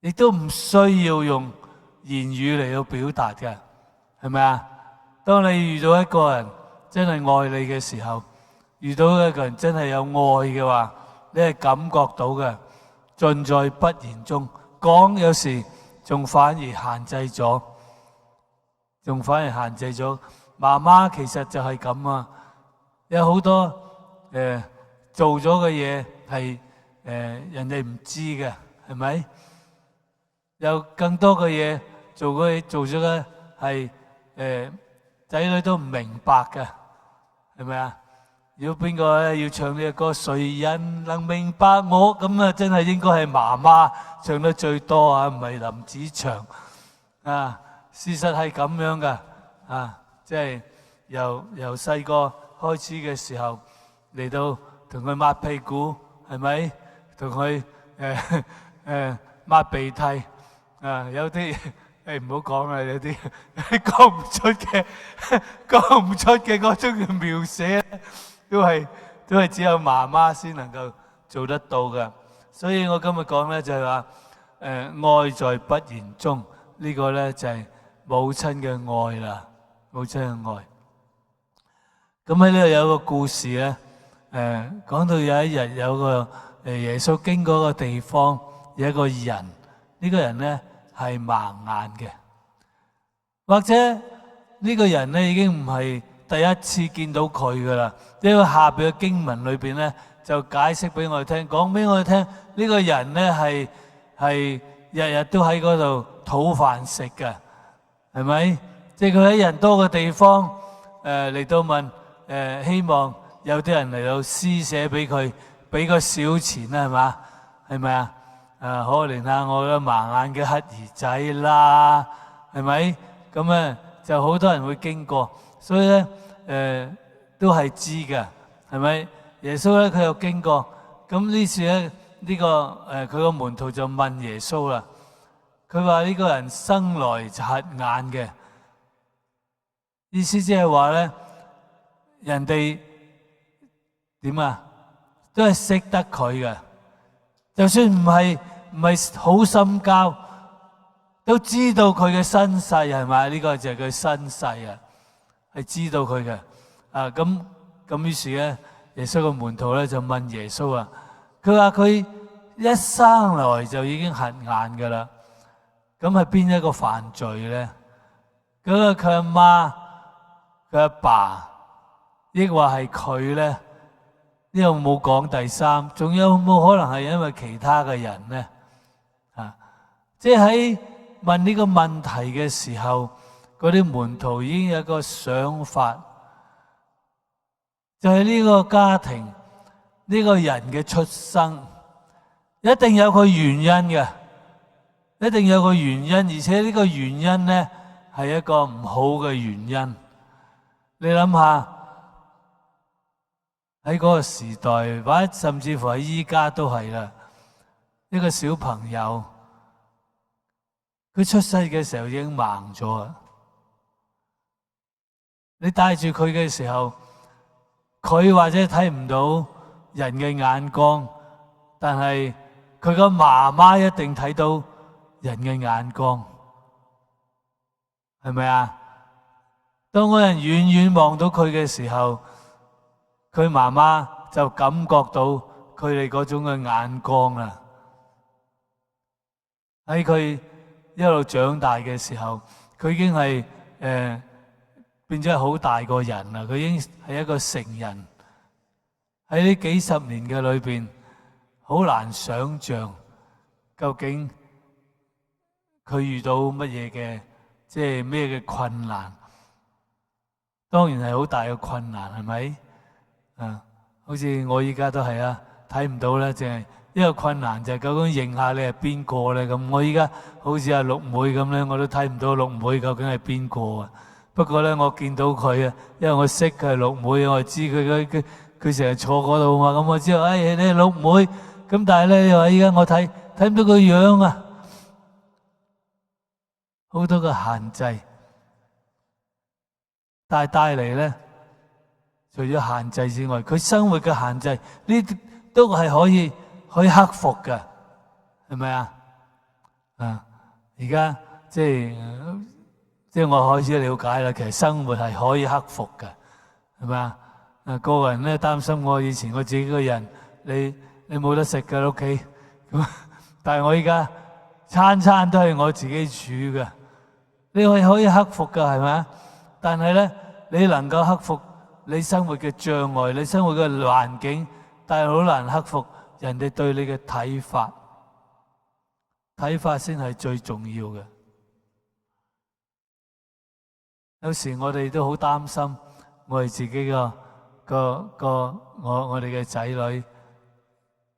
亦都唔需要用言語嚟到表達嘅，係咪啊？當你遇到一個人真係愛你嘅時候，遇到一個人真係有愛嘅話，你係感覺到嘅，盡在不言中。講有時仲反而限制咗，媽媽其實就係咁啊，有好多做咗嘅嘢係人哋唔知嘅，係咪？有更多嘅嘢做咗嘅係仔女都唔明白嘅，係咪啊？如果邊個要唱呢個歌，誰人能明白我？咁啊，真係應該係媽媽唱得最多啊，唔係林子祥啊。事實係咁樣噶啊，即係由細個開始嘅時候嚟到同佢抹屁股，係咪？同佢抹鼻涕啊，有啲唔好講啦，有啲講唔出嘅嗰種嘅描寫，都係只有媽媽先能夠做得到嘅。所以我今日講咧就係話，愛在不言中，呢個咧就係母親嘅愛啦，母親嘅愛。咁喺呢度有個故事咧，講到有一日有個耶穌經過個地方，有一個人，呢個人咧係盲眼嘅，或者呢個人咧已經唔係第一次見到佢噶啦。呢個下邊嘅經文裏邊咧就解釋俾我哋聽，講俾我哋聽，呢個人咧係日日都喺嗰度討飯食嘅，係咪？即係佢喺人多嘅地方嚟到問希望有啲人嚟到施捨俾佢，俾個小錢啦，係嘛？係咪啊？可憐下我嘅盲眼嘅乞兒仔啦，係咪？咁啊就好多人會經過，所以咧都係知嘅，係咪？耶穌咧佢又經過，咁呢次咧呢個佢個門徒就問耶穌啦，佢話呢個人生來就瞎眼嘅，意思即係話咧人哋點啊，都係識得佢嘅，就算唔係好深交，都知道佢嘅身世，係咪？呢個就係佢身世啊，係知道佢嘅。咁於是咧，耶穌個門徒咧就問耶穌啊，佢話佢一生來就已經瞎眼噶啦，咁係邊一個犯罪咧？嗰個佢阿媽、佢阿爸，抑或係佢咧？呢度冇講第三，仲有冇可能係因為其他嘅人咧？即係喺問呢個問題嘅時候，嗰啲門徒已經有一個想法，就係呢個家庭呢個人嘅出生一定有佢原因嘅，一定有個原因，而且呢個原因咧係一個唔好嘅原因。你諗下喺嗰個時代，或者甚至乎喺依家都係啦，一個小朋友佢出世嘅時候已經盲咗啦。你帶住佢嘅時候，佢或者睇唔到人嘅眼光，但係佢個媽媽一定睇到人嘅眼光，係咪啊？當嗰人遠遠望到佢嘅時候，佢媽媽就感覺到佢哋嗰種嘅眼光啦。喺佢一路長大嘅時候，佢已經係變咗係好大個人啦，佢已經係一個成人。喺呢幾十年嘅裏邊，好難想像究竟佢遇到乜嘢嘅，即係咩嘅困難。當然係好大嘅困難，係咪？好似我依家都係啊，睇唔到咧，淨係一個困難就係究竟認下你係邊個咧咁。我依家好似阿六妹咁咧，我都睇唔到六妹究竟係邊個啊。不過咧，我見到佢啊，因為我識佢係六妹，我知佢成日坐嗰度嘛，咁我知道，你係六妹。咁但係咧，又話依家我睇唔到個樣啊，好多個限制，但係帶嚟咧，除咗限制之外，佢生活嘅限制，呢啲都係可以克服嘅，係咪啊？啊！而家即係我開始了解啦，其實生活係可以克服嘅，係咪啊？個人咧擔心我以前我自己個人，你冇得食嘅屋企，咁但係我依家餐餐都係我自己煮嘅，你可以克服嘅，係咪啊？但係咧，你能夠克服你生活嘅障礙，你生活嘅環境，但係好難克服人哋對你嘅睇法，睇法先係最重要嘅。有時我哋都好擔心我哋自己我哋嘅仔女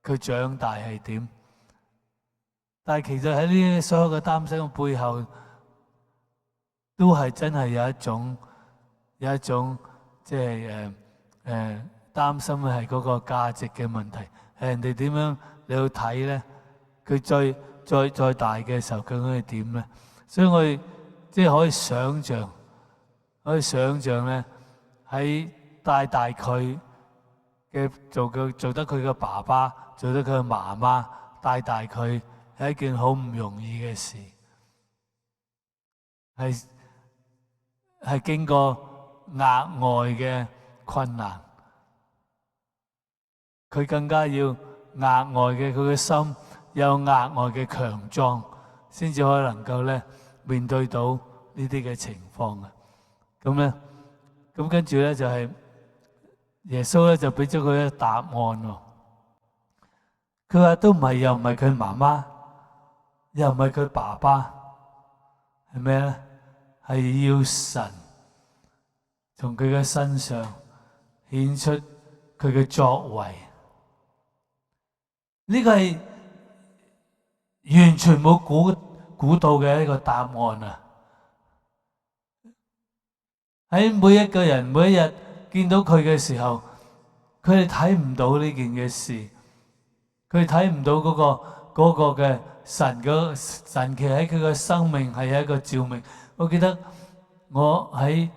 佢長大係點，但係其實喺呢啲所有嘅擔心嘅背後，都係真係有一種即係擔心嘅係嗰個價值嘅問題，係人哋點樣你去睇咧？佢再大嘅時候究竟係點咧？所以我哋即係可以想像咧，喺帶大佢嘅做得佢嘅爸爸，做得佢嘅媽媽，帶大佢係一件好唔容易嘅事，係經過額外嘅困難，佢更加要額外嘅佢嘅心有額外嘅強壯，先至可以能夠咧面對到呢啲嘅情況啊！咁跟住咧就係耶穌咧就俾咗佢一個答案喎。佢話都唔係，又唔係佢媽媽，又唔係佢爸爸，係咩咧？係要神從佢嘅身上顯出佢嘅作為。呢個係完全冇估到嘅一個答案啊！喺每一個人每一日見到佢嘅時候，佢哋睇唔到呢件嘅事，佢哋睇唔到嗰個嘅神奇喺佢嘅生命係一個照明。我記得我喺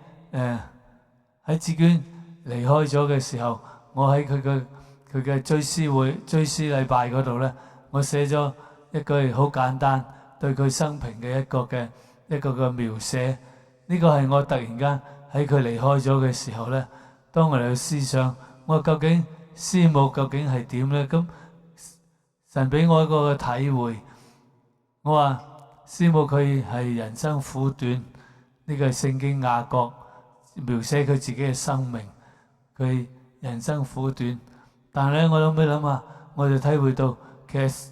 志娟離開咗嘅時候，我喺佢嘅追思禮拜嗰度咧，我寫咗一句好簡單對佢生平嘅一個嘅描寫。呢個係我突然間喺佢離開咗嘅時候咧，當我哋去思想，我究竟師母究竟係點咧？咁神俾我一個體會，我話師母佢係人生苦短，呢個係聖經雅各描寫佢自己嘅生命，佢人生苦短。但係咧，我諗下，我就體會到其實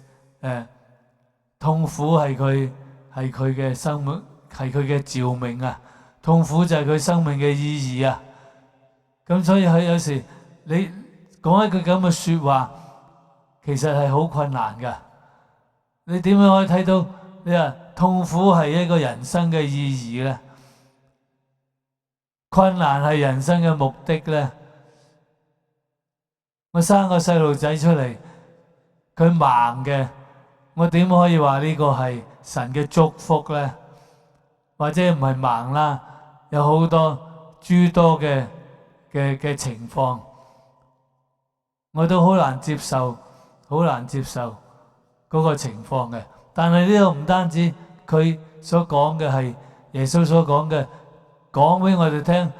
痛苦係佢嘅生命，係佢嘅召命啊！痛苦就係佢生命嘅意義啊！咁所以佢有時你講一句咁嘅說話，其實係好困難噶。你點樣可以睇到你話痛苦係一個人生嘅意義咧？困難係人生嘅目的咧？我生個細路仔出嚟，佢盲嘅，我點可以話呢個係神嘅祝福咧？或者唔係盲啦，有好多諸多嘅情況，我都好難接受嗰個情況嘅。但係呢度唔單止佢所講嘅係耶穌所講嘅，講俾我哋聽，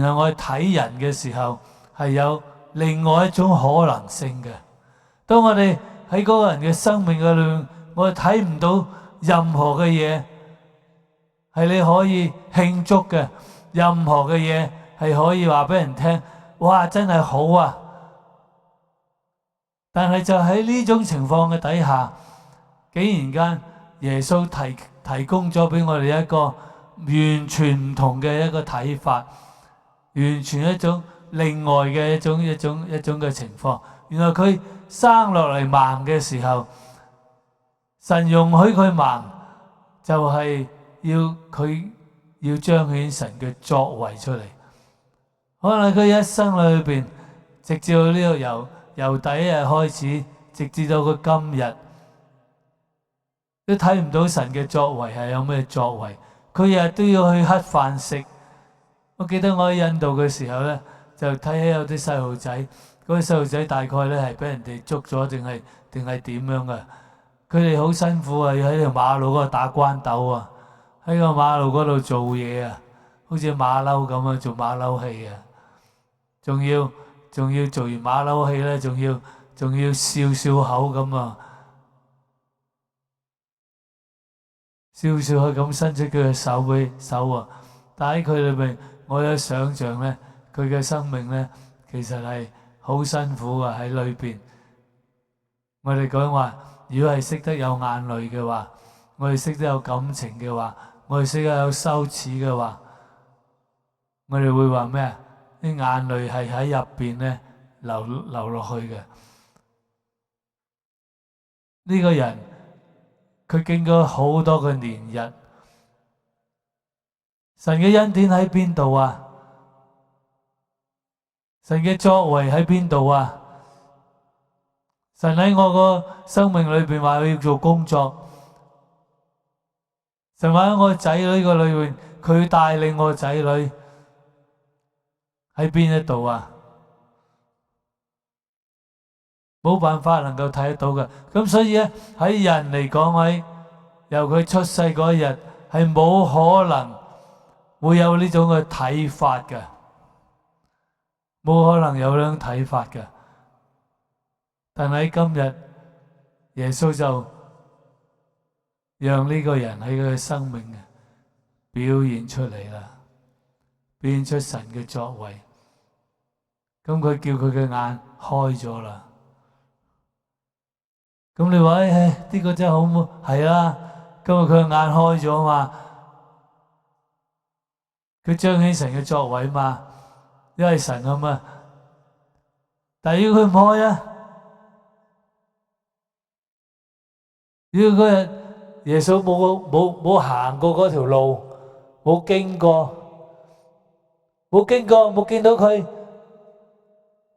然後我哋睇人嘅時候係有另外一種可能性嘅。當我哋喺嗰個人嘅生命嘅裏面，我哋睇唔到任何嘅嘢係你可以慶祝嘅，任何嘅嘢係可以話俾人聽，哇，真係好啊！但係就喺呢種情況嘅底下，竟然間耶穌提供咗俾我哋一個完全唔同嘅一個睇法，完全一種另外嘅一種嘅情況。原來佢生落嚟盲嘅時候，神容許佢盲，就係要彰顯神嘅作為出嚟。可能佢一生裏邊，直至到呢個由第一日開始，直至到佢今日，都睇唔到神嘅作為係有咩作為。佢日日都要去乞飯食。我記得我喺印度嘅時候咧，就睇起有啲細路仔，嗰啲細路仔大概咧係俾人哋捉咗定係點樣嘅。佢哋好辛苦啊，要喺條馬路嗰度打關鬥啊，喺個馬路嗰度做嘢啊，好似馬騮咁啊，做馬騮戲啊，仲要做完馬騮戲咧，仲要笑笑口咁啊，笑笑口咁伸出佢嘅手啊，但喺佢裏邊，我有想象咧，佢嘅生命咧，其實係好辛苦啊喺裏邊。我哋講話，如果係識得有眼淚嘅話，我哋識得有感情嘅話，我哋識得有羞恥嘅話，我哋會話咩啊？啲眼淚係喺入邊咧流落去嘅。呢個人佢經過好多個年日，神嘅恩典喺邊度啊？神嘅作為喺邊度啊？神喺我個生命裏邊話要做工作，神話喺我仔女個裏邊，佢帶領我仔女喺邊一度啊？冇辦法能夠睇得到嘅。咁所以咧，喺人嚟講，喺由佢出世嗰一日係冇可能會有呢種嘅睇法嘅，冇可能有呢種睇法嘅。但喺今日，耶穌就讓呢個人喺佢嘅生命表現出嚟啦，表現出神嘅作為。咁佢叫佢嘅眼開咗啦。咁你話呢個真係好唔好？係啊，今日佢嘅眼開咗嘛，佢彰顯神嘅作為嘛，因為神啊嘛。但係如果佢唔開啊？如果嗰日耶穌冇行過嗰條路，冇經過，冇見到佢，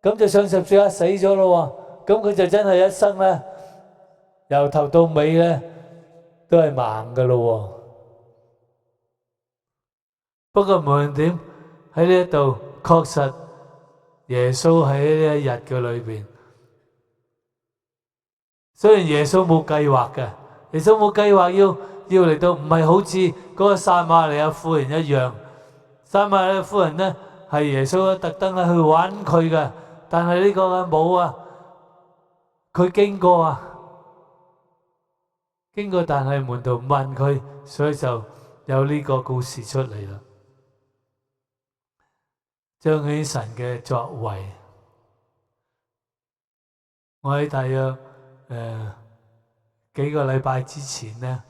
咁就上十字架死咗咯喎，咁佢就真係一生咧，由頭到尾咧都係盲噶咯喎。不過無論點喺呢一度，確實耶穌喺呢一日嘅裏邊。雖然耶穌冇計劃嘅，耶穌冇計劃要嚟到，唔係好似嗰個撒瑪利亞婦人一樣。撒瑪利亞婦人呢係耶穌特登去揾佢嘅，但係呢個冇啊，佢經過，但係門徒問佢，所以就有呢個故事出嚟啦。彰顯神嘅作為，我喺大約幾個禮拜之前呢，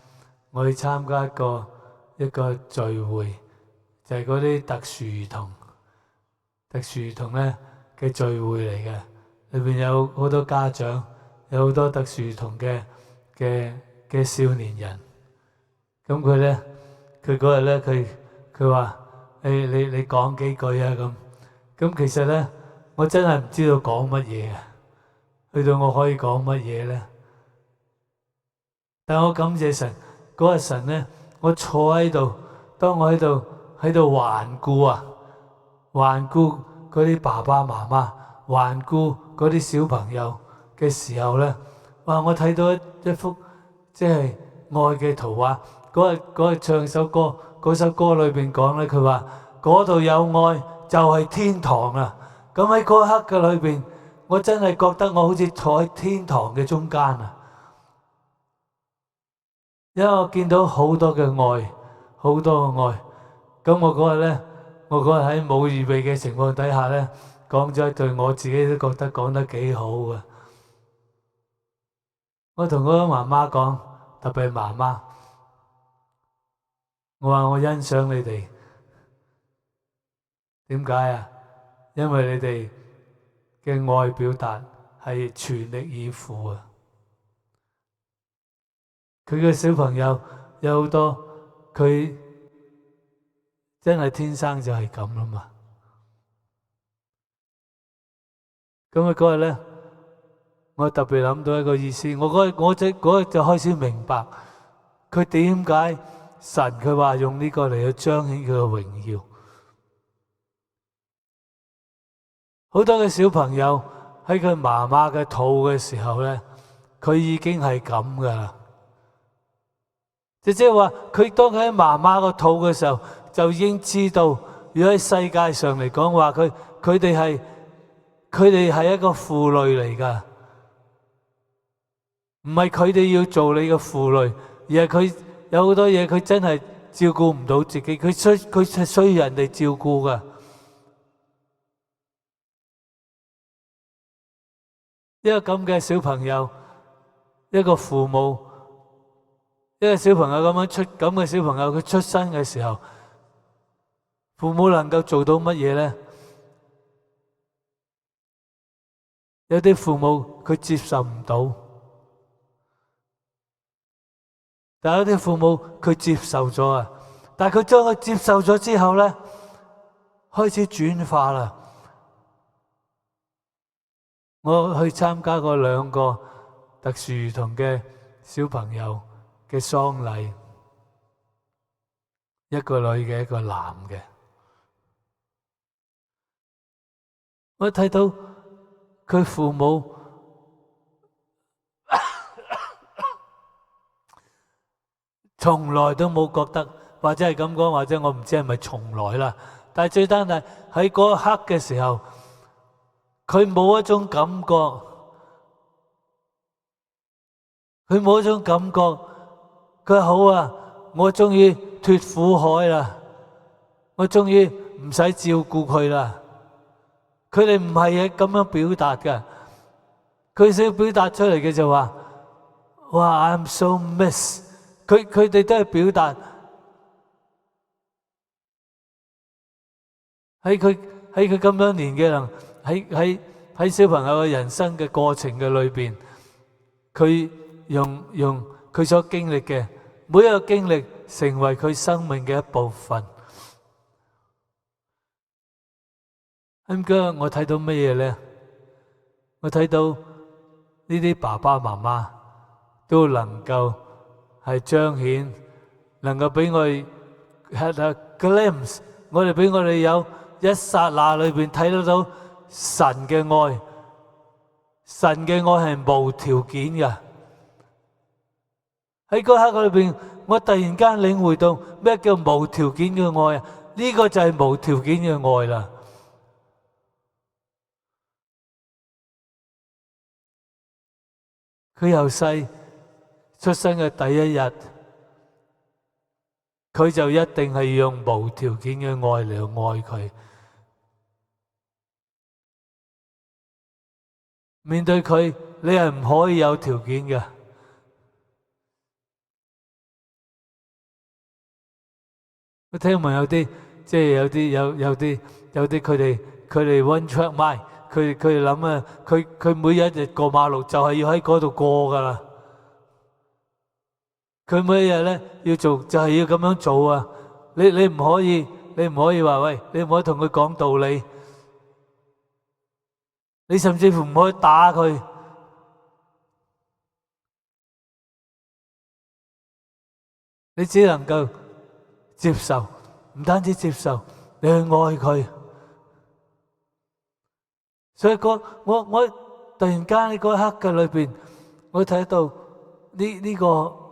我去參加一個聚會，就係嗰啲特殊兒童咧嘅聚會嚟嘅，裏邊有好多家長，有好多特殊兒童嘅少年人。咁佢嗰日咧，佢話：你講幾句啊咁。咁其實咧，我真係唔知道講乜嘢啊。去到我可以講乜嘢咧？但我感謝神，嗰日神咧，我坐喺度，當我喺度環顧嗰啲爸爸媽媽，環顧嗰啲小朋友嘅時候咧，哇！我睇到一幅即係愛嘅圖畫。嗰日唱首歌，嗰首歌裏邊講咧，佢話嗰度有愛就係天堂啊！咁喺嗰一刻嘅裏邊，我真係覺得我好似坐喺天堂嘅中間啊！因為我見到好多嘅愛，好多嘅愛。咁我嗰日喺冇預備嘅情況底下咧，講咗一句我自己都覺得講得幾好嘅。我同嗰個媽媽講，特別係媽媽，我話我欣賞你哋。點解啊？因為你哋嘅愛表達係全力以赴啊！佢嘅小朋友有好多，佢真係天生就係咁啦嘛。咁啊嗰日咧，我特別諗到一個意思，我嗰日就開始明白佢點解神佢話用呢個嚟去彰顯佢嘅榮耀。好多嘅小朋友喺佢媽媽嘅肚嘅時候咧，佢已經係咁噶啦。即係話佢當佢喺媽媽個肚嘅時候，就已經知道，如果喺世界上嚟講話，佢哋係一個負累嚟㗎，唔係佢哋要做你嘅負累，而係佢有好多嘢佢真係照顧唔到自己，佢需要人哋照顧㗎。一個咁嘅小朋友，一個父母，一個小朋友咁嘅小朋友，佢出生嘅時候，父母能夠做到乜嘢呢？有啲父母佢接受唔到，但有啲父母佢接受咗啊！但係佢將佢接受咗之後呢，開始轉化啦。我去參加過2個特殊兒童嘅小朋友嘅喪禮，一個女嘅，一個男嘅。我睇到佢父母從來都冇覺得，或者係咁講，或者我唔知係咪從來啦。但係最單係喺嗰一刻嘅時候，佢冇一種感覺，佢冇一種感覺。佢話好啊，我終於脫苦海啦，我終於唔使照顧佢啦。佢哋唔係咁樣表達嘅，佢想表達出嚟嘅就話：哇 ，I'm so miss。佢哋都係表達喺佢咁多年嘅人喺小朋友嘅人生嘅過程嘅裏邊，佢用佢所經歷嘅每一個經歷成為佢生命嘅一部分。咁今日我睇到乜嘢咧？我睇到呢啲爸爸媽媽都能夠係彰顯，能夠俾我哋 had a glimpse， 我哋俾我哋有一剎那裏邊睇得到神嘅愛，神嘅愛係無條件嘅。喺嗰刻裏邊，我突然間領會到咩叫無條件嘅愛啊！呢個就係無條件嘅愛啦。佢由細出生嘅第一日，佢就一定係要用無條件嘅愛嚟愛佢。面對佢，你係唔可以有條件嘅。我聽聞有啲，即係有啲佢哋 one track mind， 佢哋諗啊，佢每一日過馬路就係要喺嗰度過噶啦。佢每一日咧要做就係要咁樣做啊！你唔可以話喂，你唔可以同佢講道理，你甚至乎唔可以打佢。你只能夠接受，唔單止接受，你去愛佢。所以我突然間喺嗰一刻嘅裏邊，我睇到呢個。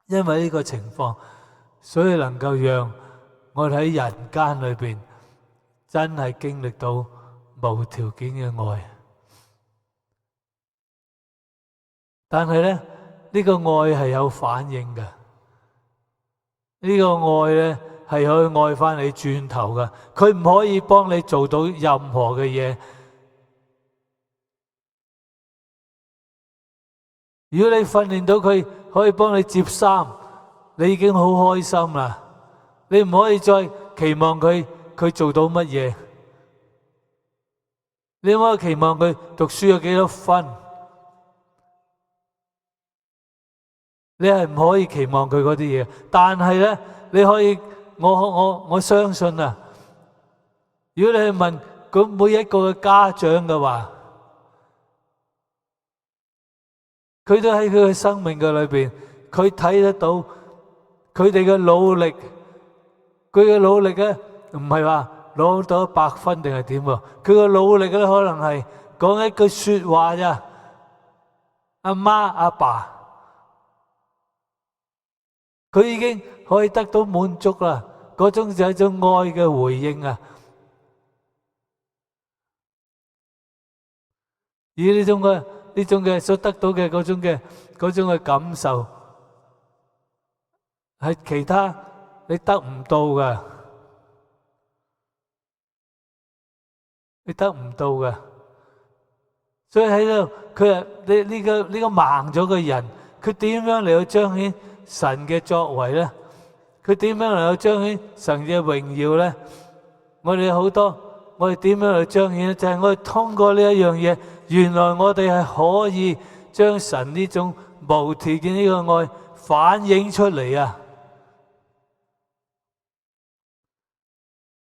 因為呢個情況，所以能夠讓我哋喺人間裏邊真係經歷到無條件嘅愛。但係咧，呢個愛係有反應嘅，呢個愛咧係可以愛翻你轉頭嘅，佢唔可以幫你做到任何嘅嘢。如果你訓練到佢可以幫你摺衫，你已經好開心啦。你唔可以再期望佢做到乜嘢，你唔可以期望佢讀書有幾多分，你係唔可以期望佢嗰啲嘢。但係咧，你可以，我相信啊，如果你去問咁每一個嘅家長嘅話，佢都喺佢嘅生命嘅裏邊，佢睇得到佢哋嘅努力，佢嘅努力咧唔係話攞到100分定係點喎？佢嘅努力咧可能係講一句說話咋，阿媽阿爸，佢已經可以得到滿足啦。嗰種就係一種愛嘅回應啊！而呢種嘅所得到嘅嗰種嘅感受，係其他你得唔到噶，你得唔到噶。所以喺度，佢話你呢個盲咗嘅人，佢點樣嚟到彰顯神嘅作為咧？佢點樣嚟到彰顯神嘅榮耀咧？我哋好多，我哋點樣嚟彰顯咧？就係我哋通過呢一樣嘢，原來我哋係可以將神呢種無條件呢個愛反映出嚟啊！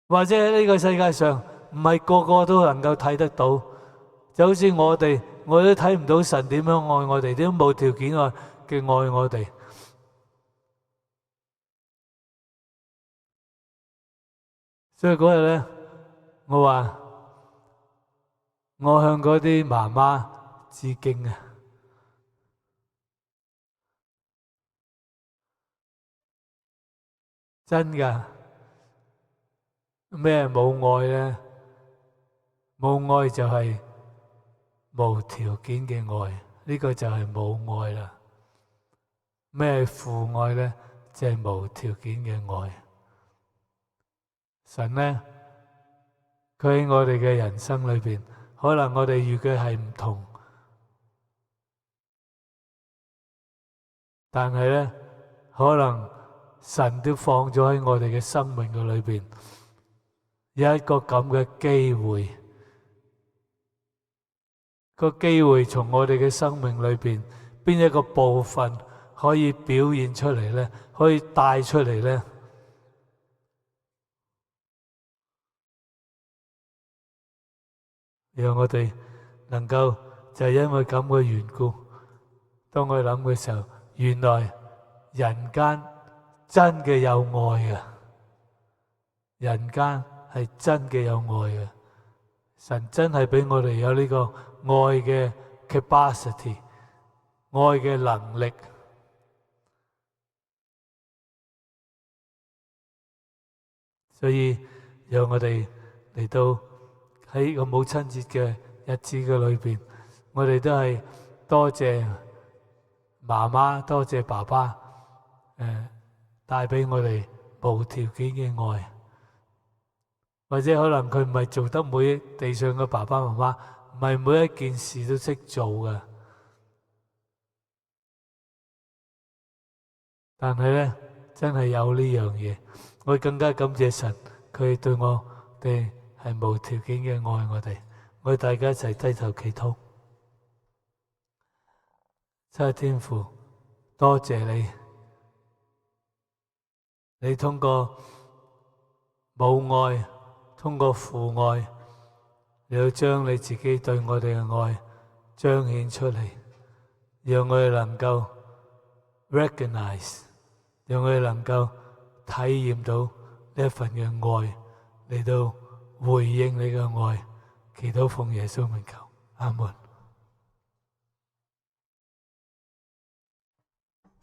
或者喺呢個世界上，唔係個個都能夠睇得到，就好似我都睇唔到神點樣愛我哋，點樣無條件愛我哋。所以嗰日咧，我話我向嗰啲媽媽致敬啊！真噶，咩冇愛咧？冇愛就係無條件嘅愛，呢個就係冇愛啦。咩父愛咧？就係無條件嘅愛。神咧，佢喺我哋嘅人生裏邊，可能我哋與佢係唔同，但係咧，可能神都放咗喺我哋嘅生命嘅裏邊，有一個咁嘅機會，個機會從我哋嘅生命裏邊，邊一個部分可以表現出嚟咧，可以帶出嚟咧？讓我哋能夠就係因為咁嘅緣故，當我哋諗嘅時候，原來人間真嘅有愛啊！人間係真嘅有愛啊！神真係俾我哋有呢個愛嘅 capacity， 愛嘅能力。所以讓我哋嚟到喺個母親節嘅日子嘅裏邊，我哋都係多謝媽媽，多謝爸爸，帶俾我哋無條件嘅愛。或者可能佢唔係做得每地上嘅爸爸媽媽，唔係每一件事都識做嘅，但係咧真係有呢樣嘢，我更加感謝神，佢對我哋係無條件嘅愛我哋。我哋大家一齊低頭祈禱。真係天父，多謝你，你通過母愛，通過父愛，你要將你自己對我哋嘅愛彰顯出嚟，讓我哋能夠 recognize， 讓我哋能夠體驗到呢一份嘅愛，嚟到回應你嘅愛。祈禱奉耶穌名求，阿門。